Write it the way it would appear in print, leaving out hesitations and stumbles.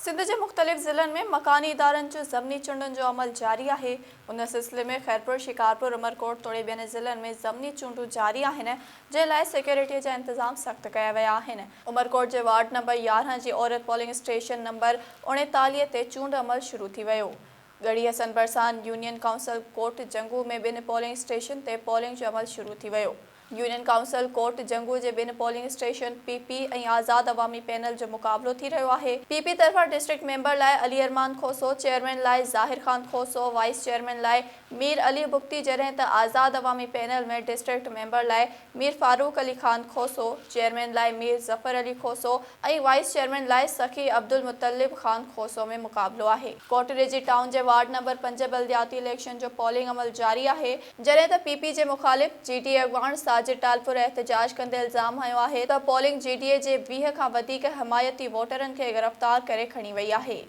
सिंध के मुख़्तलिफ़ ज़िलनि में मकानी इदारनि जो ज़मनी चूंडुनि जो अमल जारी है। उन सिलसिले में खैरपुर, शिकारपुर, उमरकोट तोड़े ॿियनि ज़िलनि में ज़मनी चूंडूं जारी आहिनि, जे लाइ सिक्योरिटीअ जा इंतज़ाम सख़्त कया विया आहिनि। उमरकोट के वार्ड नंबर 11 जी औरत पोलिंग स्टेशन नंबर 39 ते चूंड अमल शुरू थी वियो। गड़ी हसन बरसान यूनियन काउंसिल कोट जंगू में ॿिनि पोलिंग स्टेशन ते पोलिंग जो अमल शुरू थी वियो। यूनियन काउंसिल कोट जंगू के ॿिनि पोलिंग स्टेशन पीपी ऐं आज़ाद अवामी पैनल जो मुक़ाबलो थी रहियो आहे। पीपी तरफ़ां डिस्ट्रिक्ट मेंबर लाइ अली अरमान खोसो, चेयरमैन लाइ ज़ाहिर खान खोसो, वाइस चेयरमैन लाइ मीर अली बुख्ती, जॾहिं त आज़ाद अवामी पैनल में डिस्ट्रिक्ट मेंबर लाइ मीर फारूक अली खान खोसो, चेयरमैन लाइ मीर ज़फ़र अली खोसो ऐं वाइस चेयरमैन लाइ सखी अब्दुल मुतलिब खान खोसो में मुक़ाबलो आहे। कोट रेजी टाउन जे वार्ड नंबर 5 बल्दियाती इलेक्शन जो पोलिंग अमल जारी आहे, जॾहिं त पीपी जे मुख़ालिफ़ जीटीए अॻवान साजिद टालपुर एहतजाज कंदे इल्ज़ाम हयो आहे त पोलिंग जीटीए जे 20 खां वधीक हिमायती वोटरनि खे गिरफ़्तार करे खणी वई आहे।